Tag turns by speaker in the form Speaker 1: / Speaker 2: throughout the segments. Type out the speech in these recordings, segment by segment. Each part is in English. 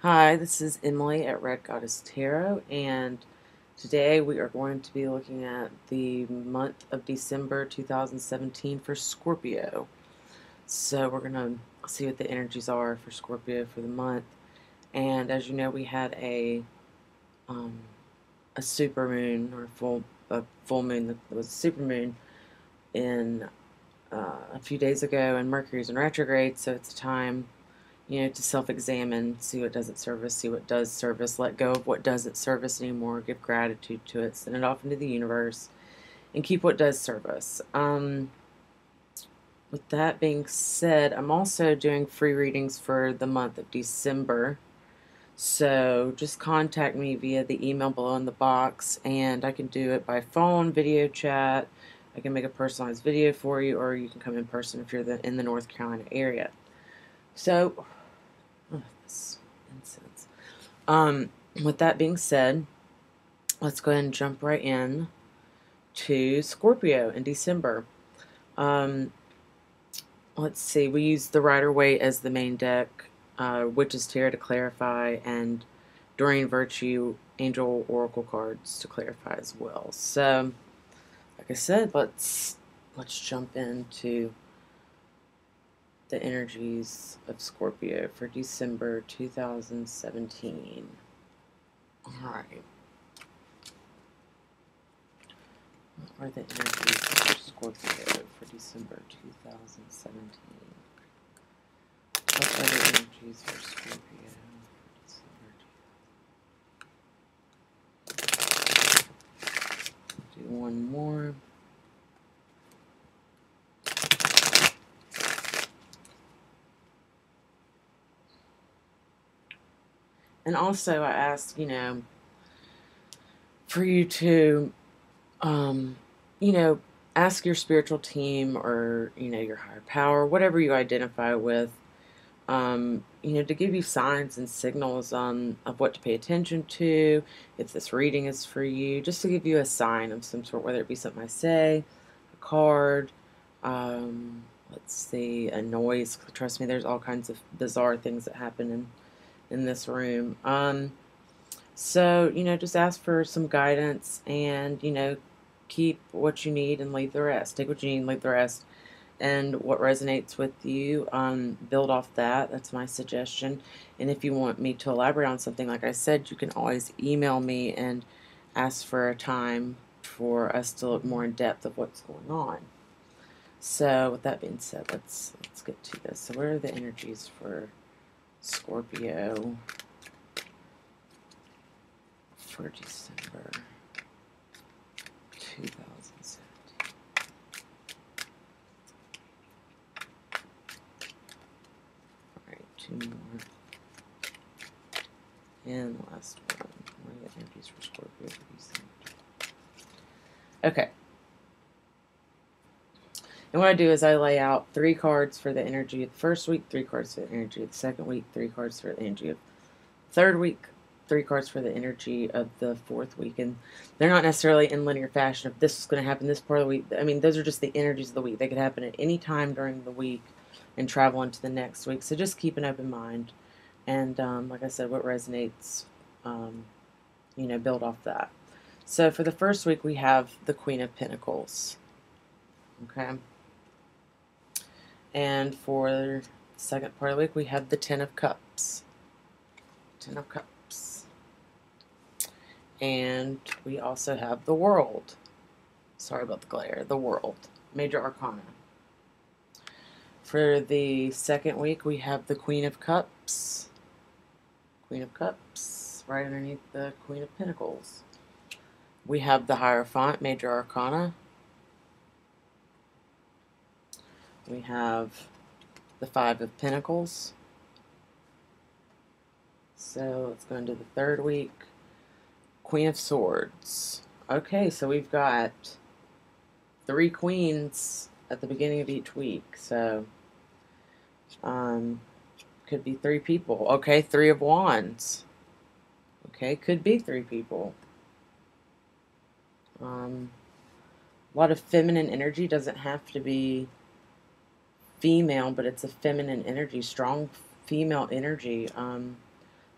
Speaker 1: Hi, this is Emily at Red Goddess Tarot, and today we are going to be looking at the month of December 2017 for Scorpio. So we're going to see what the energies are for Scorpio for the month. And as you know, we had um, a super moon or a full moon that was a super moon in a few days ago, and Mercury's in retrograde, so it's time to self-examine, see what doesn't serve us, see what does serve us, let go of what doesn't serve us anymore, give gratitude to it, send it off into the universe, and keep what does serve us. With that being said, I'm also doing free readings for the month of December. So just contact me via the email below in the box, and I can do it by phone, video chat. I can make a personalized video for you, or you can come in person if you're in the North Carolina area. So, this incense. With that being said, let's go ahead and jump right in to Scorpio in December. Let's see, we use the Rider-Waite as the main deck, Witch's Tarot to clarify, and Doreen Virtue Angel Oracle cards to clarify as well. So, like I said, let's jump into the energies of Scorpio for December 2017. Alright. What are the energies for Scorpio for December 2017? What are the energies for Scorpio for December? Do one more. And also I ask, for you to, ask your spiritual team or, your higher power, whatever you identify with, to give you signs and signals of what to pay attention to, if this reading is for you, just to give you a sign of some sort, whether it be something I say, a card, let's see, a noise. Trust me, there's all kinds of bizarre things that happen in this room. So, just ask for some guidance and, keep what you need and leave the rest. Take what you need and leave the rest. And what resonates with you, build off that. That's my suggestion. And if you want me to elaborate on something, like I said, you can always email me and ask for a time for us to look more in depth of what's going on. So, with that being said, let's get to this. So, what are the energies for Scorpio for December 2017? Alright, two more. And the last one. What are the energies for Scorpio for December? Okay. And what I do is I lay out 3 cards for the energy of the first week, 3 cards for the energy of the second week, 3 cards for the energy of the third week, 3 cards for the energy of the fourth week. And they're not necessarily in linear fashion. If this is going to happen this part of the week, I mean, those are just the energies of the week. They could happen at any time during the week and travel into the next week. So just keep an open mind. And like I said, what resonates, build off that. So for the first week, we have the Queen of Pentacles. Okay. And for the second part of the week, we have the Ten of Cups. Ten of Cups. And we also have the World. Sorry about the glare. The World. Major Arcana. For the second week, we have the Queen of Cups. Queen of Cups. Right underneath the Queen of Pentacles. We have the Hierophant. Major Arcana. We have the Five of Pentacles. So let's go into the third week. Queen of Swords. Okay, so we've got 3 queens at the beginning of each week. So, could be 3 people. Okay, 3 of Wands. Okay, could be 3 people. A lot of feminine energy. Doesn't have to be female, but it's a feminine energy, strong female energy.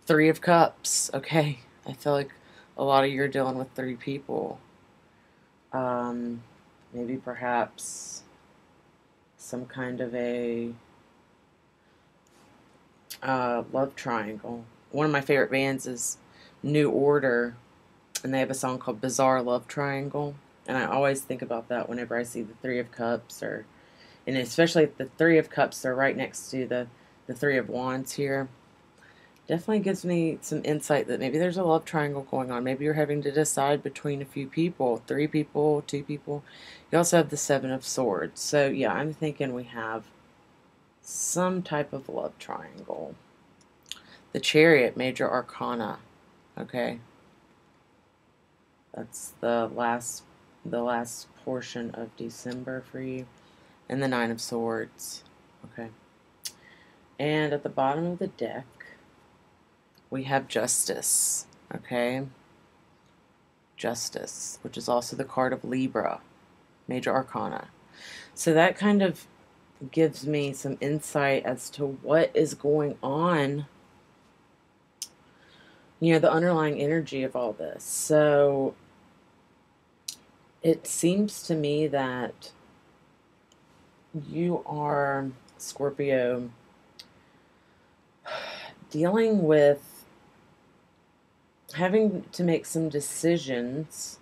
Speaker 1: Three of Cups. Okay. I feel like a lot of you are dealing with three people. Um, Maybe perhaps some kind of a love triangle. One of my favorite bands is New Order, and they have a song called Bizarre Love Triangle. And I always think about that whenever I see the Three of Cups, and especially if the Three of Cups are right next to the Three of Wands here. Definitely gives me some insight that maybe there's a love triangle going on. Maybe you're having to decide between a few people, three people, two people. You also have the Seven of Swords. So yeah, I'm thinking we have some type of love triangle. The Chariot, major arcana. Okay. That's the last portion of December for you. And the Nine of Swords. Okay. And at the bottom of the deck, we have Justice. Okay. Justice, which is also the card of Libra, major arcana. So that kind of gives me some insight as to what is going on, the underlying energy of all this. So it seems to me that you are, Scorpio, dealing with having to make some decisions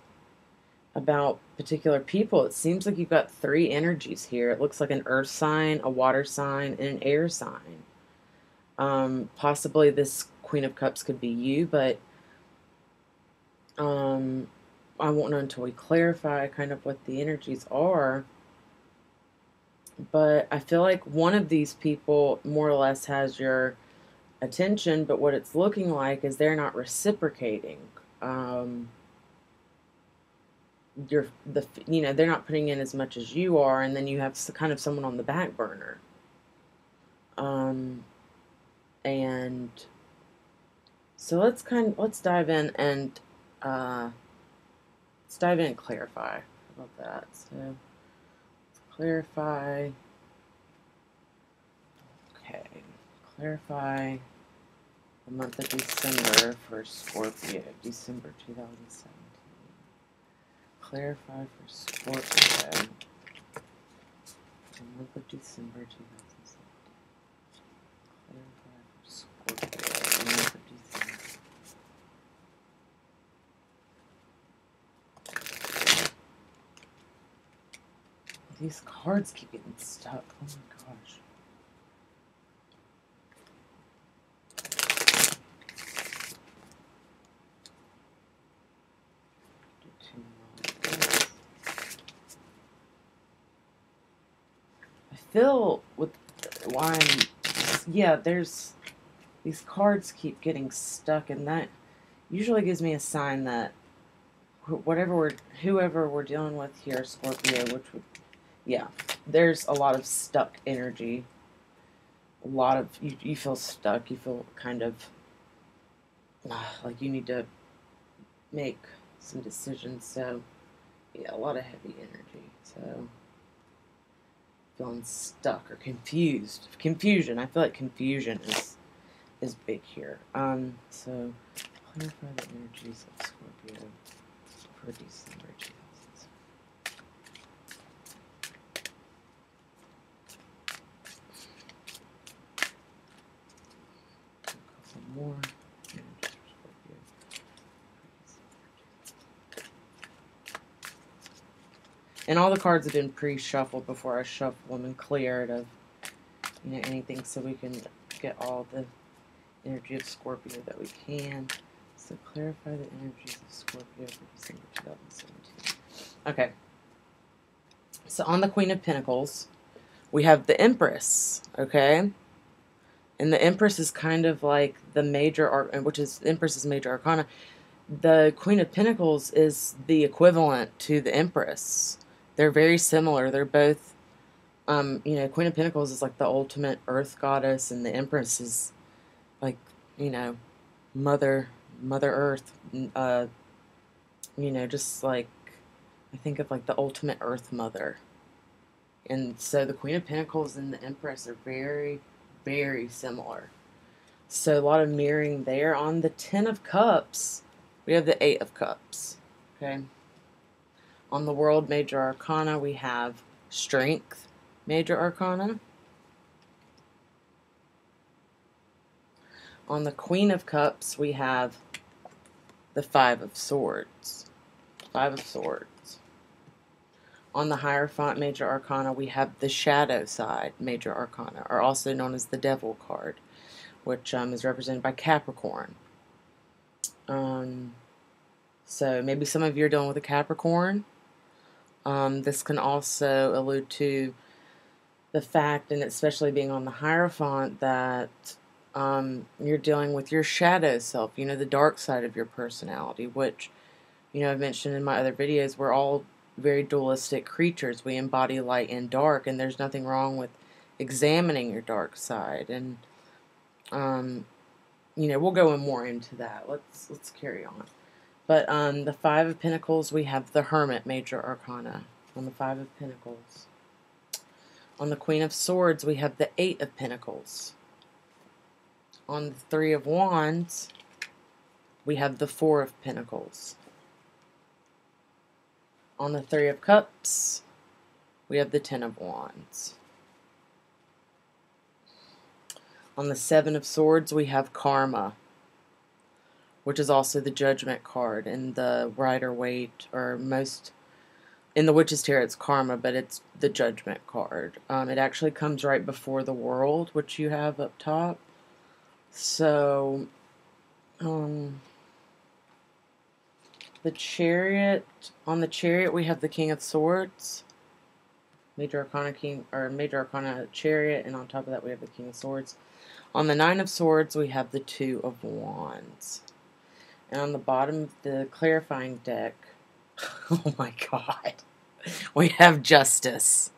Speaker 1: about particular people. It seems like you've got three energies here. It looks like an earth sign, a water sign, and an air sign. Possibly this Queen of Cups could be you, but I won't know until we clarify kind of what the energies are. But I feel like one of these people more or less has your attention, but what it's looking like is they're not reciprocating. They're not putting in as much as you are, and then you have kind of someone on the back burner. And so let's dive in and clarify about that. So let's clarify. Okay, clarify the month of December for Scorpio, December 2017. Clarify for Scorpio, the month of December 2017. Clarify for Scorpio, the month of December. These cards keep getting stuck. Oh my gosh. I feel with why there's these cards keep getting stuck, and that usually gives me a sign that whoever we're dealing with here, Scorpio, there's a lot of stuck energy. A lot of you feel stuck. You feel kind of like you need to make some decisions. So yeah, a lot of heavy energy. So feeling stuck or confused. Confusion. I feel like confusion is big here. So clarify the energies of Scorpio for December 2000. A couple more energies for Scorpio. And all the cards have been pre-shuffled before I shuffle them and clear it of anything, so we can get all the energy of Scorpio that we can. So clarify the energies of Scorpio for December 2017. Okay. So on the Queen of Pentacles, we have the Empress, okay? And the Empress is kind of like the Empress is major arcana. The Queen of Pentacles is the equivalent to the Empress. They're very similar. They're both, Queen of Pentacles is like the ultimate earth goddess, and the Empress is like, Mother Earth. Just like, I think of like the ultimate Earth Mother. And so the Queen of Pentacles and the Empress are very, very similar. So a lot of mirroring there. On the Ten of Cups, we have the Eight of Cups. Okay. On the World Major Arcana, we have Strength Major Arcana. On the Queen of Cups, we have the Five of Swords. Five of Swords. On the Hierophant Major Arcana, we have the Shadow Side Major Arcana, or also known as the Devil card, which is represented by Capricorn. So maybe some of you are dealing with a Capricorn. This can also allude to the fact, and especially being on the Hierophant, that you're dealing with your shadow self, you know, the dark side of your personality, which, you know, I've mentioned in my other videos, we're all very dualistic creatures. We embody light and dark, and there's nothing wrong with examining your dark side. And, you know, we'll go more into that. Let's carry on. But the Five of Pentacles, we have the Hermit Major Arcana on the Five of Pentacles. On the Queen of Swords, we have the Eight of Pentacles. On the Three of Wands, we have the Four of Pentacles. On the Three of Cups, we have the Ten of Wands. On the Seven of Swords, we have Karma, which is also the Judgment card. In the Rider-Waite, or most, in the Witch's Tarot, it's Karma, but it's the Judgment card. It actually comes right before the World, which you have up top. So, the Chariot, on the Chariot we have the King of Swords, Major Arcana King, or Major Arcana Chariot, and on top of that we have the King of Swords. On the Nine of Swords we have the Two of Wands. And on the bottom of the clarifying deck, oh my god, we have Justice.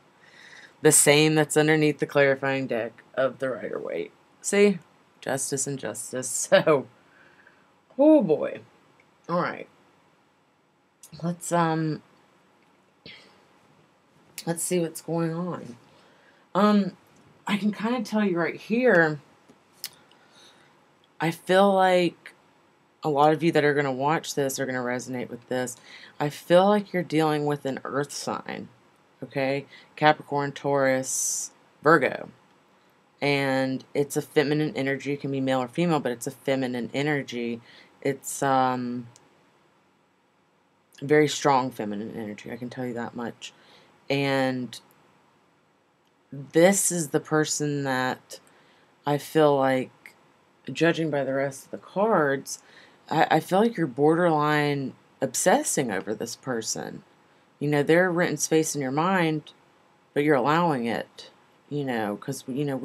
Speaker 1: The same that's underneath the clarifying deck of the Rider-Waite. See? Justice and Justice. So, oh boy. Alright. Let's see what's going on. I can kind of tell you right here, I feel like a lot of you that are going to watch this are going to resonate with this. I feel like you're dealing with an earth sign, okay? Capricorn, Taurus, Virgo. And it's a feminine energy. It can be male or female, but it's a feminine energy. It's very strong feminine energy, I can tell you that much. And this is the person that I feel like, judging by the rest of the cards, I feel like you're borderline obsessing over this person. You know, they're renting space in your mind, but you're allowing it, you know, because, you know,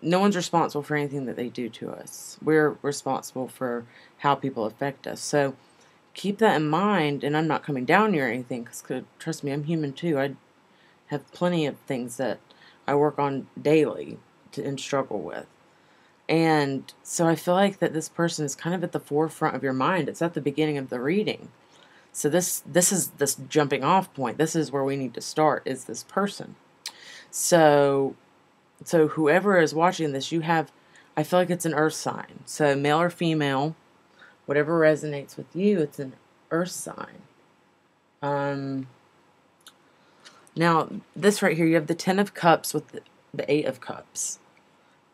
Speaker 1: no one's responsible for anything that they do to us. We're responsible for how people affect us. So keep that in mind, and I'm not coming down here or anything, because trust me, I'm human too. I have plenty of things that I work on daily and struggle with. And so I feel like that this person is kind of at the forefront of your mind. It's at the beginning of the reading. So this is this jumping off point. This is where we need to start, is this person. So whoever is watching this, I feel like it's an earth sign. So male or female, whatever resonates with you, it's an earth sign. Now, this right here, you have the Ten of Cups with the Eight of Cups.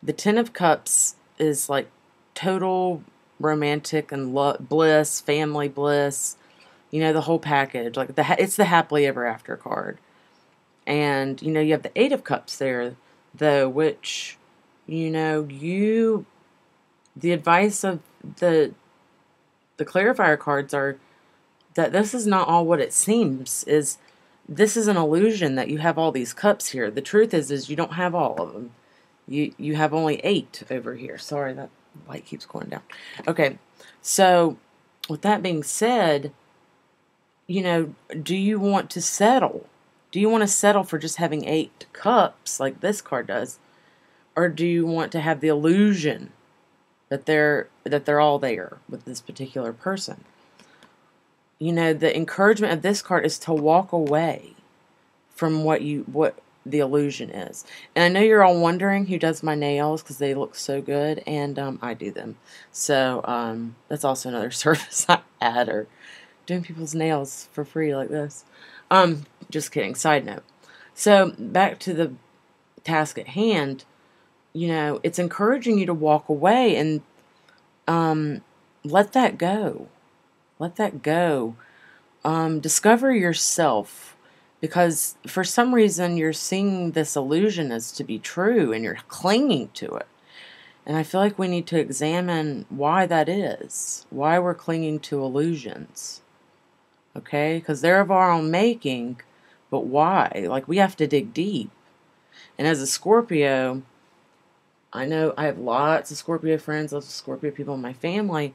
Speaker 1: The Ten of Cups is like total romantic and bliss, family bliss, you know, the whole package. Like it's the happily ever after card. And, you know, you have the Eight of Cups there, though, which, you know, the advice of the clarifier cards are that this is not all what it seems. This is an illusion that you have all these cups here. The truth is you don't have all of them. You have only 8 over here. Sorry, that light keeps going down. Okay, so with that being said, you know, do you want to settle? Do you want to settle for just having 8 cups like this card does? Or do you want to have the illusion that they're all there with this particular person? You know, the encouragement of this card is to walk away from what the illusion is. And I know you're all wondering who does my nails because they look so good, and I do them. So that's also another service I add, or doing people's nails for free like this. Just kidding. Side note. So back to the task at hand. It's encouraging you to walk away and let that go. Let that go. Discover yourself, because for some reason you're seeing this illusion as to be true and you're clinging to it. And I feel like we need to examine why that is, why we're clinging to illusions. Okay? Because they're of our own making, but why? Like, we have to dig deep. And as a Scorpio, I know I have lots of Scorpio friends, lots of Scorpio people in my family.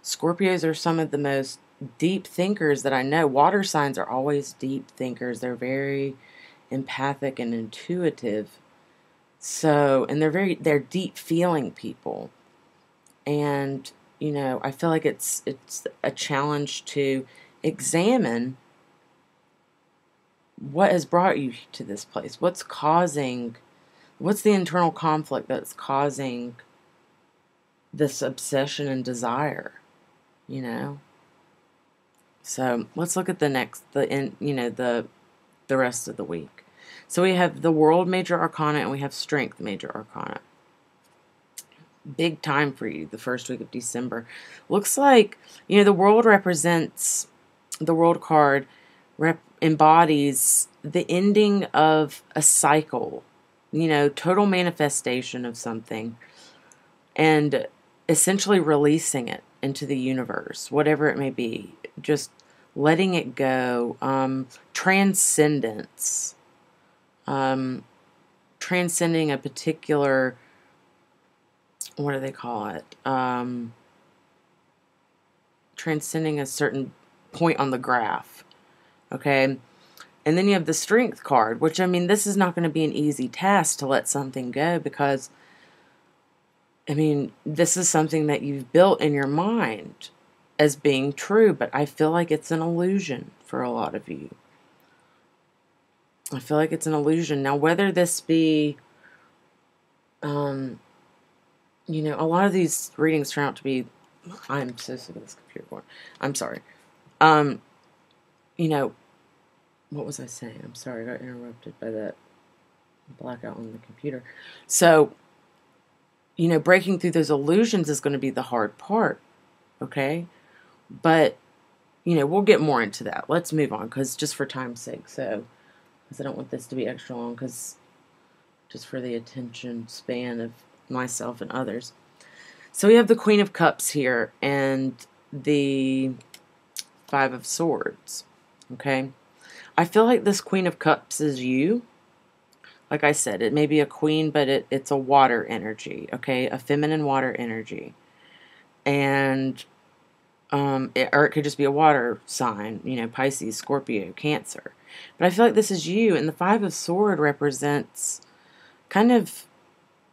Speaker 1: Scorpios are some of the most deep thinkers that I know. Water signs are always deep thinkers. They're very empathic and intuitive. So, and they're deep feeling people. And, I feel like it's a challenge to examine what has brought you to this place. What's the internal conflict that's causing this obsession and desire, So let's look at the rest of the week. So we have the World Major Arcana and we have Strength Major Arcana. Big time for you, the first week of December. Looks like, the World represents, the World card embodies the ending of a cycle, total manifestation of something, and essentially releasing it into the universe, whatever it may be, just letting it go, transcendence, transcending a particular, what do they call it, transcending a certain point on the graph, okay? And then you have the Strength card, which, this is not going to be an easy task to let something go, because this is something that you've built in your mind as being true, but I feel like it's an illusion for a lot of you. I feel like it's an illusion. Now, whether this be, a lot of these readings turn out to be, I'm so sick of this computer going. I'm sorry. What was I saying? I'm sorry, I got interrupted by that blackout on the computer. So, breaking through those illusions is going to be the hard part, okay? But, we'll get more into that. Let's move on, because just for time's sake, because I don't want this to be extra long, because just for the attention span of myself and others. So we have the Queen of Cups here, and the Five of Swords, okay? I feel like this Queen of Cups is you. Like I said, it may be a queen, but it's a water energy, okay? A feminine water energy. And, or it could just be a water sign, Pisces, Scorpio, Cancer. But I feel like this is you, and the Five of Swords represents kind of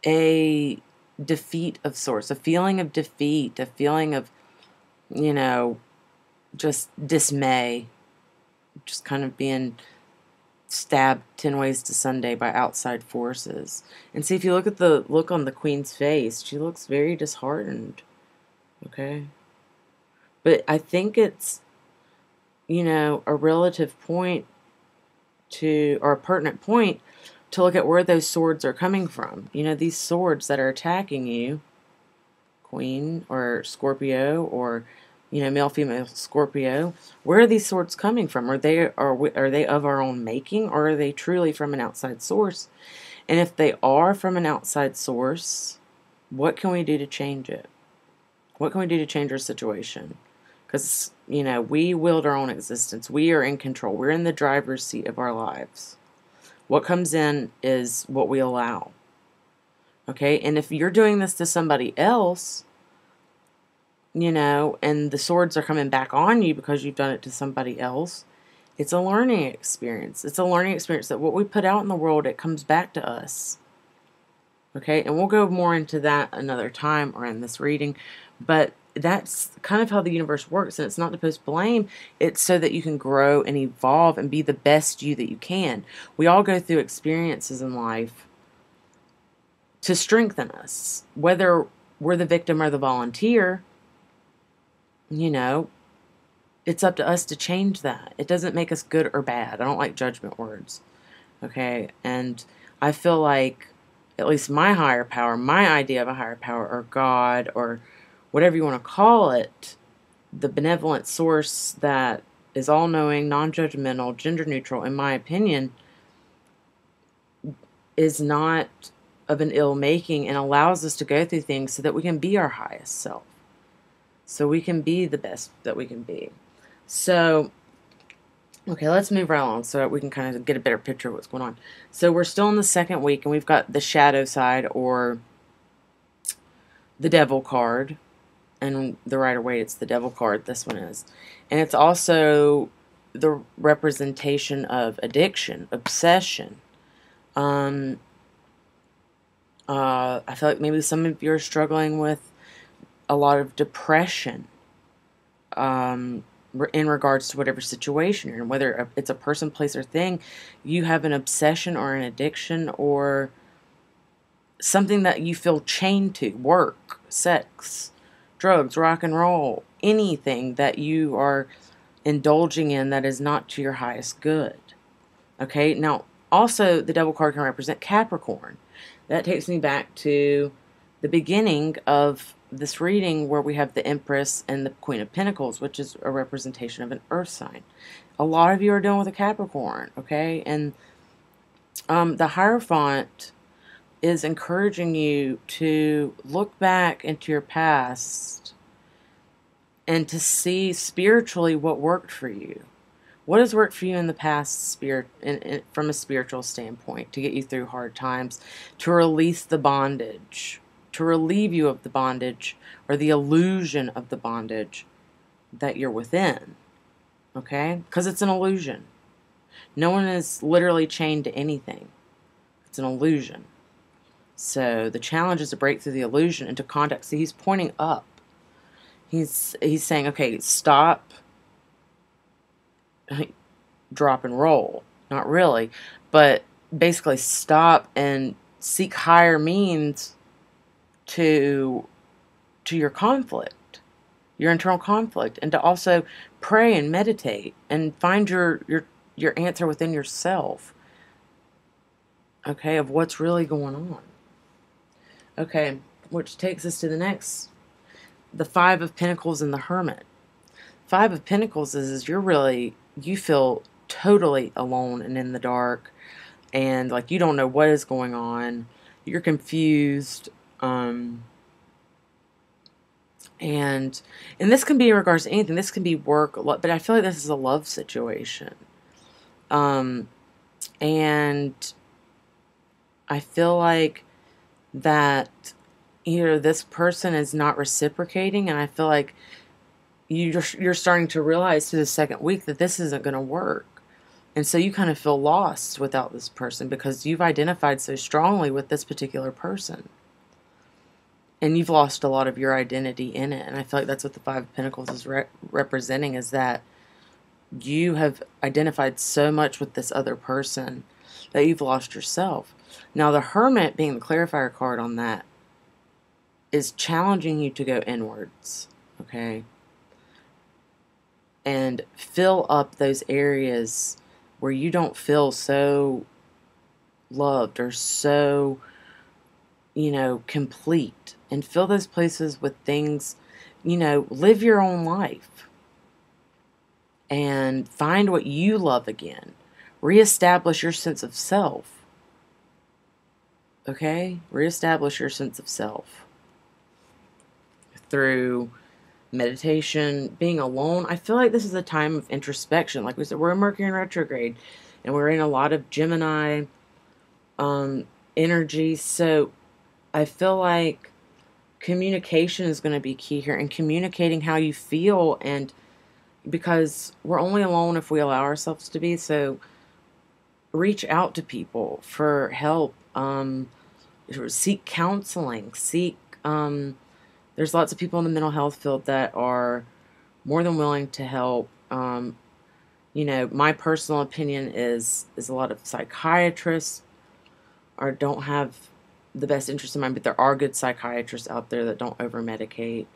Speaker 1: a defeat of sorts, a feeling of defeat, a feeling of, just dismay, just kind of being stabbed 10 ways to Sunday by outside forces. And see, if you look at the look on the Queen's face, she looks very disheartened, okay? But I think it's, a relative point to, or a pertinent point to look at where those swords are coming from. These swords that are attacking you, Queen or Scorpio, or male, female Scorpio, where are these swords coming from? Are they of our own making, or are they truly from an outside source? And if they are from an outside source, what can we do to change it? What can we do to change our situation? Because, we wield our own existence. We are in control. We're in the driver's seat of our lives. What comes in is what we allow. Okay? And if you're doing this to somebody else, and the swords are coming back on you because you've done it to somebody else, it's a learning experience. It's a learning experience that what we put out in the world, it comes back to us. Okay, and we'll go more into that another time or in this reading, but that's kind of how the universe works, and it's not to post blame. It's so that you can grow and evolve and be the best you that you can. We all go through experiences in life to strengthen us, whether we're the victim or the volunteer. You know, it's up to us to change that. It doesn't make us good or bad. I don't like judgment words. Okay, and I feel like at least my higher power, my idea of a higher power, or God, or whatever you want to call it, the benevolent source that is all-knowing, non-judgmental, gender neutral, in my opinion, is not of an ill making and allows us to go through things so that we can be our highest self, so we can be the best that we can be. So okay, let's move right along so that we can kind of get a better picture of what's going on. So we're still in the second week, and we've got the shadow side, or the devil card. And the Rider-Waite, it's the devil card, this one is. And it's also the representation of addiction, obsession. I feel like maybe some of you are struggling with a lot of depression. In regards to whatever situation you're in, whether it's a person, place, or thing, you have an obsession or an addiction or something that you feel chained to, work, sex, drugs, rock and roll, anything that you are indulging in that is not to your highest good. Okay, now also the devil card can represent Capricorn. That takes me back to the beginning of this reading where we have the Empress and the Queen of Pentacles, which is a representation of an earth sign. A lot of you are dealing with a Capricorn, okay? And the Hierophant is encouraging you to look back into your past and to see spiritually what worked for you. What has worked for you in the past, from a spiritual standpoint, to get you through hard times, to release the bondage, to relieve you of the bondage or the illusion of the bondage that you're within, okay? Because it's an illusion. No one is literally chained to anything. It's an illusion. So the challenge is to break through the illusion into contact. See, he's pointing up. He's saying, okay, stop, drop and roll. Not really, but basically stop and seek higher means to your conflict, your internal conflict, and to also pray and meditate and find your answer within yourself, okay, of what's really going on. Okay, which takes us to the next, the Five of Pentacles and the Hermit. Five of Pentacles is you feel totally alone and in the dark, and like you don't know what is going on. You're confused. And this can be in regards to anything. This can be work, but I feel like this is a love situation. And I feel like that either this person is not reciprocating, and I feel like you're starting to realize through the second week that this isn't going to work. And so you kind of feel lost without this person because you've identified so strongly with this particular person. And you've lost a lot of your identity in it. And I feel like that's what the Five of Pentacles is representing, is that you have identified so much with this other person that you've lost yourself. Now, the Hermit, being the clarifier card on that, is challenging you to go inwards, okay? And fill up those areas where you don't feel so loved or so, complete. And fill those places with things, live your own life. And find what you love again. Reestablish your sense of self. Okay? Reestablish your sense of self. Through meditation, being alone. I feel like this is a time of introspection. Like we said, we're in Mercury in retrograde. And we're in a lot of Gemini energy. So I feel like communication is going to be key here, and communicating how you feel, and because we're only alone if we allow ourselves to be. So reach out to people for help. seek counseling. There's lots of people in the mental health field that are more than willing to help. My personal opinion is a lot of psychiatrists or don't have the best interest in mind, but there are good psychiatrists out there that don't over medicate.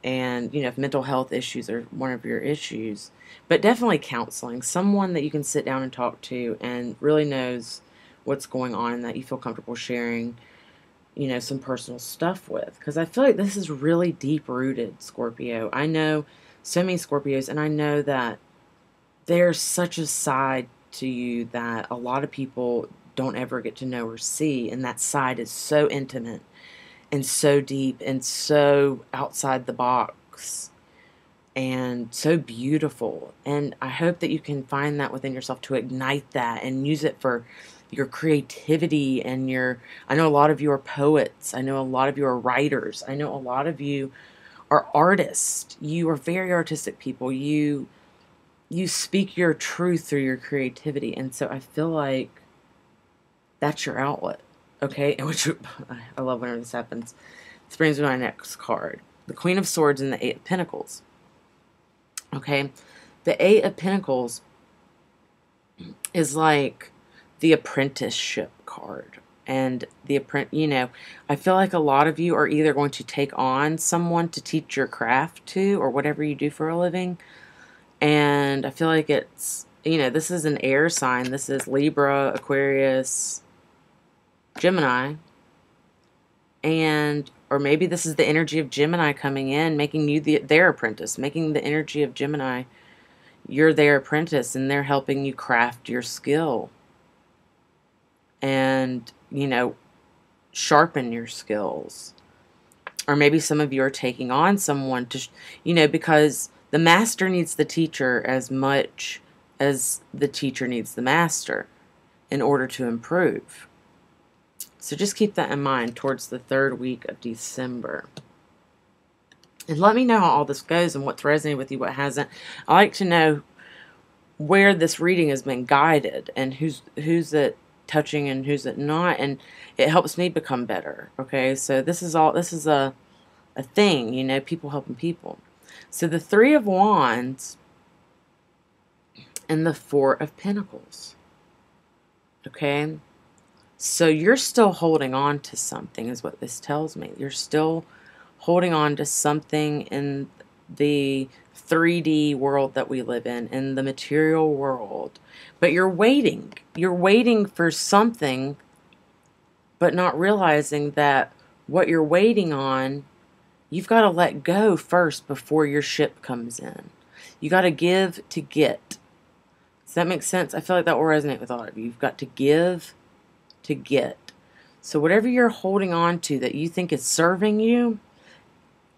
Speaker 1: And, if mental health issues are one of your issues, but definitely counseling, someone that you can sit down and talk to and really knows what's going on and that you feel comfortable sharing, some personal stuff with. Because I feel like this is really deep rooted, Scorpio. I know so many Scorpios, and I know that there's such a side to you that a lot of people don't ever get to know or see, and that side is so intimate and so deep and so outside the box and so beautiful. And I hope that you can find that within yourself to ignite that and use it for your creativity and I know a lot of you are poets. I know a lot of you are writers. I know a lot of you are artists. You are very artistic people. You speak your truth through your creativity. And so I feel like that's your outlet. Okay, and which I love whenever this happens. This brings me to my next card. The Queen of Swords and the Eight of Pentacles. Okay, the Eight of Pentacles is like the apprenticeship card. And I feel like a lot of you are either going to take on someone to teach your craft to, or whatever you do for a living. And I feel like it's, this is an air sign. This is Libra, Aquarius, Gemini. Or maybe this is the energy of Gemini coming in, making you their apprentice, making the energy of Gemini, you're their apprentice, and they're helping you craft your skill. And, sharpen your skills. Or maybe some of you are taking on someone to, because the master needs the teacher as much as the teacher needs the master in order to improve. So just keep that in mind towards the third week of December. And let me know how all this goes and what's resonating with you, what hasn't. I like to know where this reading has been guided and who's it touching and who's it not. And it helps me become better. Okay, so this is a thing, people helping people. So the Three of Wands and the Four of Pentacles. Okay. So you're still holding on to something is what this tells me. You're still holding on to something in the 3D world that we live in the material world. But you're waiting. You're waiting for something, but not realizing that what you're waiting on, you've got to let go first before your ship comes in. You got to give to get. Does that make sense? I feel like that will resonate with all of you. You've got to give to get. So whatever you're holding on to that you think is serving you,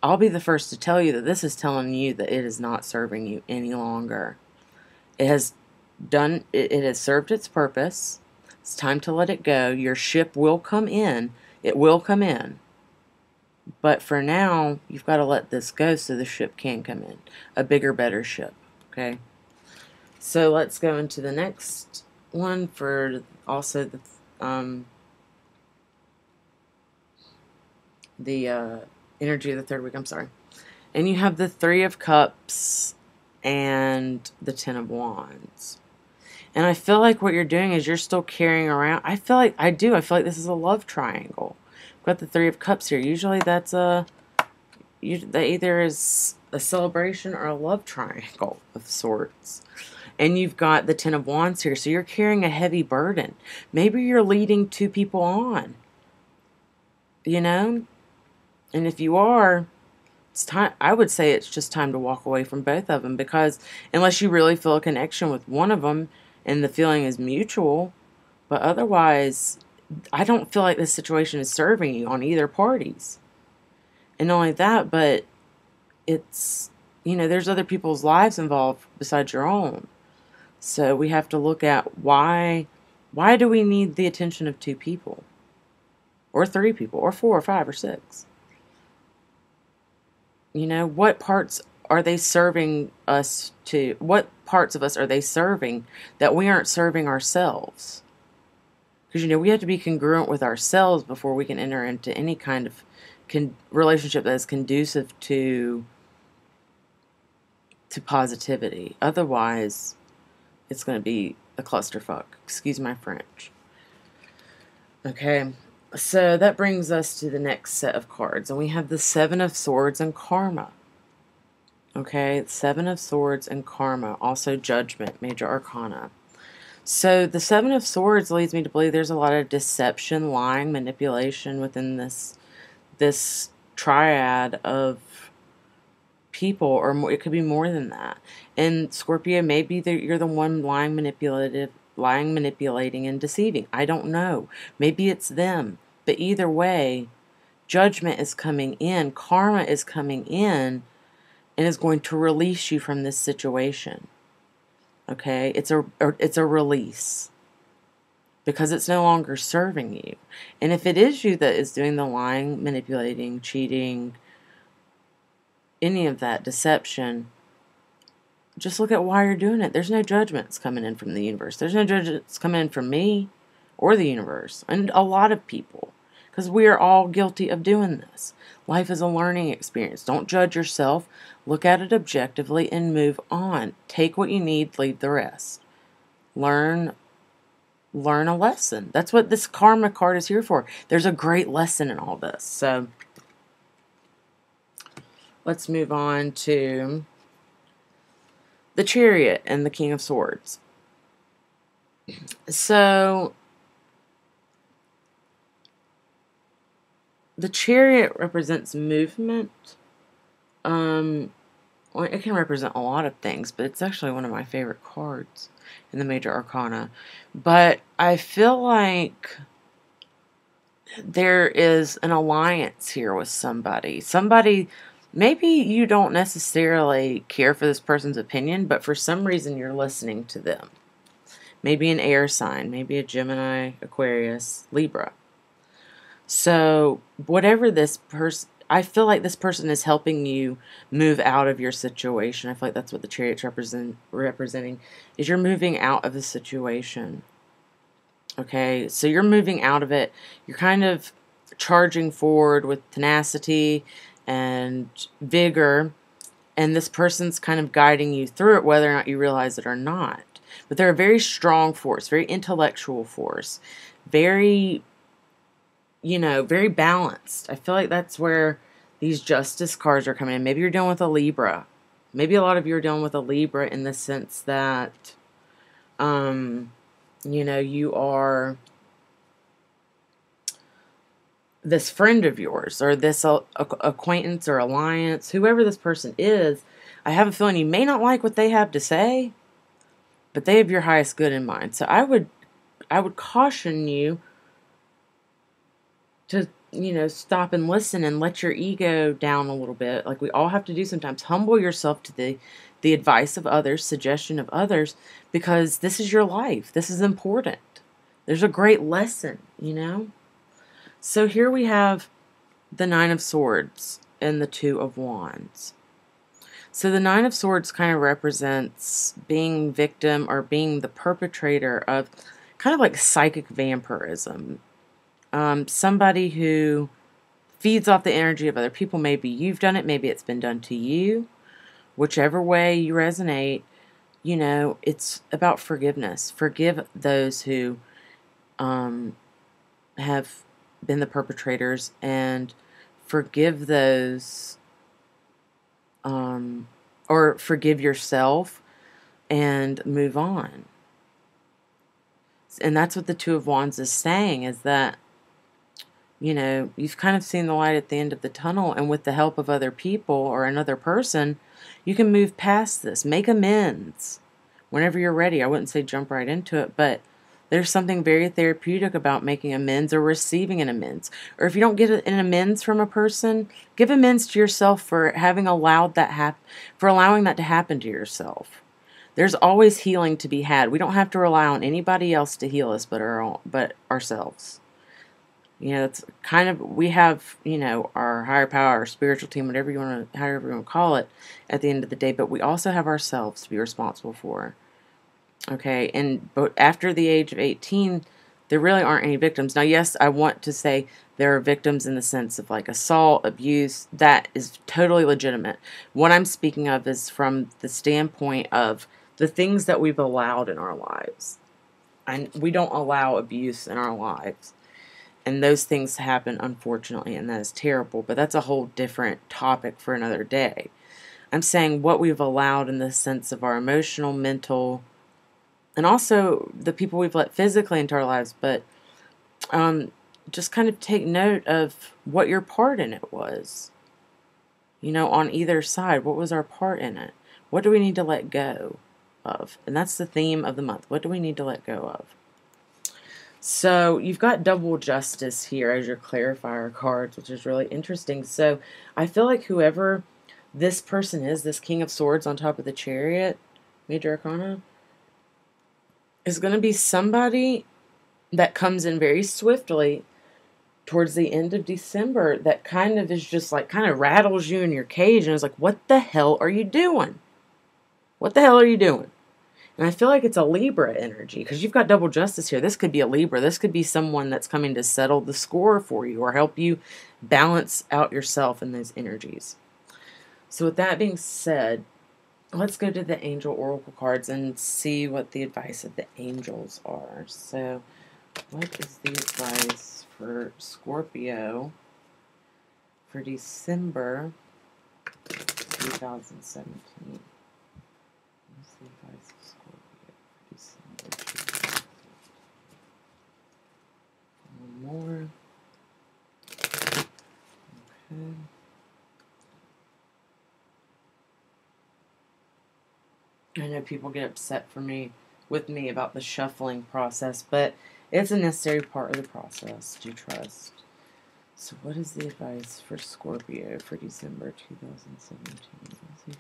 Speaker 1: I'll be the first to tell you that this is telling you that it is not serving you any longer. It has served its purpose. It's time to let it go. Your ship will come in. It will come in. But for now, you've got to let this go so the ship can come in. A bigger, better ship. Okay? So let's go into the next one for also the energy of the third week. I'm sorry. And you have the Three of Cups and the Ten of Wands. And I feel like what you're doing is you're still carrying around. I feel like this is a love triangle. I've got the Three of Cups here. Usually that either is a celebration or a love triangle of sorts. And you've got the Ten of Wands here. So you're carrying a heavy burden. Maybe you're leading two people on. And if you are, it's time. I would say it's just time to walk away from both of them, because unless you really feel a connection with one of them and the feeling is mutual, but otherwise, I don't feel like this situation is serving you on either parties. And not only that, but it's, there's other people's lives involved besides your own. So we have to look at why do we need the attention of two people? Or three people, or four, or five, or six? What parts are they serving us to? What parts of us are they serving that we aren't serving ourselves? Because, we have to be congruent with ourselves before we can enter into any kind of relationship that is conducive to positivity. Otherwise, it's going to be a clusterfuck. Excuse my French. Okay, so that brings us to the next set of cards. And we have the Seven of Swords and Karma. Okay, Seven of Swords and Karma. Also Judgment, Major Arcana. So the Seven of Swords leads me to believe there's a lot of deception, lying, manipulation within this triad of people, or more, it could be more than that. And Scorpio, maybe you're the one lying, manipulating, and deceiving. I don't know. Maybe it's them. But either way, judgment is coming in, karma is coming in, and is going to release you from this situation. Okay? It's a release. Because it's no longer serving you. And if it is you that is doing the lying, manipulating, cheating, any of that deception, just look at why you're doing it. There's no judgments coming in from the universe. There's no judgments coming in from me or the universe and a lot of people, because we are all guilty of doing this. Life is a learning experience. Don't judge yourself. Look at it objectively and move on. Take what you need, leave the rest. Learn a lesson. That's what this karma card is here for. There's a great lesson in all this. So let's move on to the Chariot and the King of Swords. So the Chariot represents movement. Well, it can represent a lot of things, but it's actually one of my favorite cards in the Major Arcana. But I feel like there is an alliance here with somebody. Maybe you don't necessarily care for this person's opinion, but for some reason you're listening to them. Maybe an air sign, maybe a Gemini, Aquarius, Libra. So whatever this person, I feel like this person is helping you move out of your situation. I feel like that's what the Chariot's representing, is you're moving out of the situation. Okay, so you're moving out of it. You're kind of charging forward with tenacity and vigor, and this person's kind of guiding you through it, whether or not you realize it or not. But they're a very strong force, very intellectual force, very, very balanced. I feel like that's where these Justice cards are coming in. Maybe you're dealing with a Libra. Maybe a lot of you are dealing with a Libra in the sense that, you are this friend of yours, or this acquaintance or alliance, whoever this person is. I have a feeling you may not like what they have to say, but they have your highest good in mind. So I would caution you to, stop and listen and let your ego down a little bit, like we all have to do sometimes. Humble yourself to the advice of others, suggestion of others, because this is your life. This is important. There's a great lesson, So here we have the Nine of Swords and the Two of Wands. So the Nine of Swords kind of represents being victim or being the perpetrator of kind of like psychic vampirism. Somebody who feeds off the energy of other people. Maybe you've done it. Maybe it's been done to you. Whichever way you resonate, it's about forgiveness. Forgive those who have been the perpetrators, and forgive those, or forgive yourself and move on. And that's what the Two of Wands is saying, is that, you've kind of seen the light at the end of the tunnel, and with the help of other people or another person, you can move past this, make amends whenever you're ready. I wouldn't say jump right into it, but there's something very therapeutic about making amends or receiving an amends. Or if you don't get an amends from a person, give amends to yourself for having allowed that for allowing that to happen to yourself. There's always healing to be had. We don't have to rely on anybody else to heal us but ourselves. It's kind of, we have, our higher power, our spiritual team, however you want to call it, at the end of the day, but we also have ourselves to be responsible for. Okay, but after the age of 18, There really aren't any victims. Now, yes, I want to say there are victims in the sense of like assault, abuse. That is totally legitimate. What I'm speaking of is from the standpoint of the things that we've allowed in our lives. And we don't allow abuse in our lives. And those things happen, unfortunately, and that is terrible. But that's a whole different topic for another day. I'm saying what we've allowed in the sense of our emotional, mental, and also the people we've let physically into our lives. But just kind of take note of what your part in it was. You know, on either side, what was our part in it? What do we need to let go of? And that's the theme of the month. What do we need to let go of? So you've got double justice here as your clarifier cards, which is really interesting. So I feel like whoever this person is, this King of Swords on top of the Chariot, Major Arcana, is going to be somebody that comes in very swiftly towards the end of December that kind of is just like, kind of rattles you in your cage and is like, what the hell are you doing? What the hell are you doing? And I feel like it's a Libra energy because you've got double justice here. This could be a Libra. This could be someone that's coming to settle the score for you or help you balance out yourself in those energies. So with that being said, let's go to the Angel Oracle cards and see what the advice of the angels are. So what is the advice for Scorpio for December 2017? What's the advice of Scorpio for December 2017? One more. Okay. I know people get upset with me about the shuffling process, but it's a necessary part of the process to trust. So what is the advice for Scorpio for December 2017?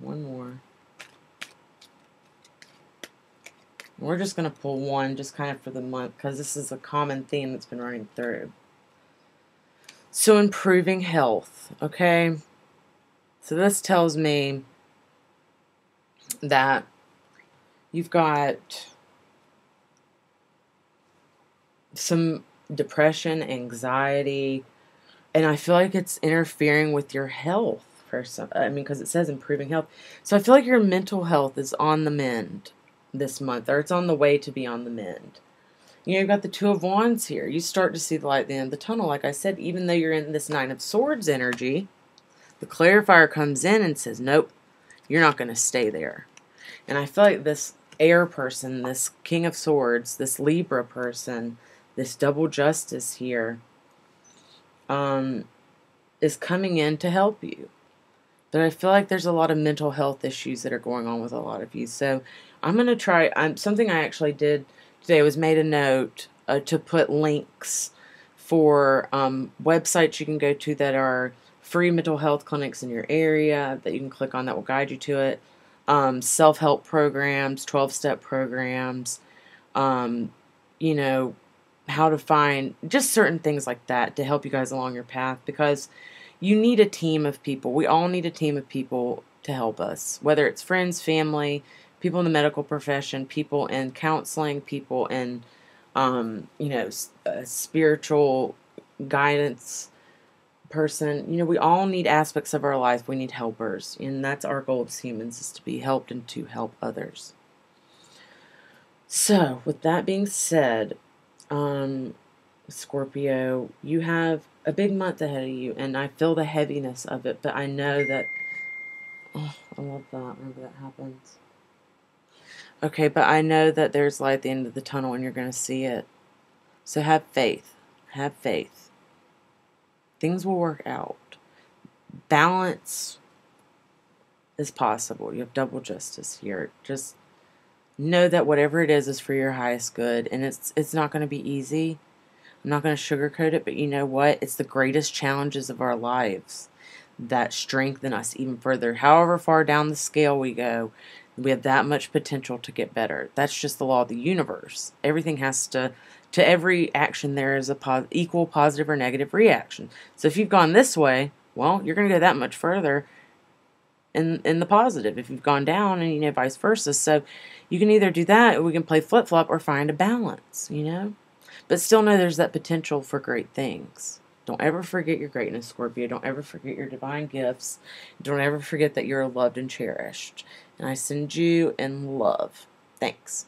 Speaker 1: One more. We're just going to pull one just kind of for the month because this is a common theme that's been running through. So improving health, okay? So this tells me that you've got some depression, anxiety, and I feel like it's interfering with your health for some, I mean, because it says improving health. So I feel like your mental health is on the mend this month, or it's on the way to be on the mend. You know, you've got the Two of Wands here. You start to see the light at the end of the tunnel. Like I said, even though you're in this Nine of Swords energy, the clarifier comes in and says, nope, you're not going to stay there. And I feel like this air person, this King of Swords, this Libra person, this double justice here, is coming in to help you. But I feel like there's a lot of mental health issues that are going on with a lot of you. So I'm going to try, something I actually did today was made a note to put links for websites you can go to that are free mental health clinics in your area that you can click on that will guide you to it. Self-help programs, 12-step programs, you know, how to find just certain things like that to help you guys along your path, because you need a team of people. We all need a team of people to help us, whether it's friends, family, people in the medical profession, people in counseling, people in, you know, spiritual guidance person. You know, we all need aspects of our life. We need helpers, and that's our goal as humans, is to be helped and to help others. So, with that being said, Scorpio, you have a big month ahead of you, and I feel the heaviness of it, but I know that, oh, I love that whenever that happens. Okay, but I know that there's light at the end of the tunnel and you're going to see it. So have faith. Have faith. Things will work out. Balance is possible. You have double justice here. Just know that whatever it is for your highest good, and it's not going to be easy. I'm not going to sugarcoat it, but you know what? It's the greatest challenges of our lives that strengthen us even further. However far down the scale we go, we have that much potential to get better. That's just the law of the universe. Everything has to every action there is a equal positive or negative reaction. So if you've gone this way, well, you're going to go that much further. in the positive if you've gone down, and vice versa. So you can either do that, or we can play flip-flop, or find a balance. But still know there's that potential for great things. Don't ever forget your greatness, Scorpio. Don't ever forget your divine gifts. Don't ever forget that you're loved and cherished. And I send you in love. Thanks.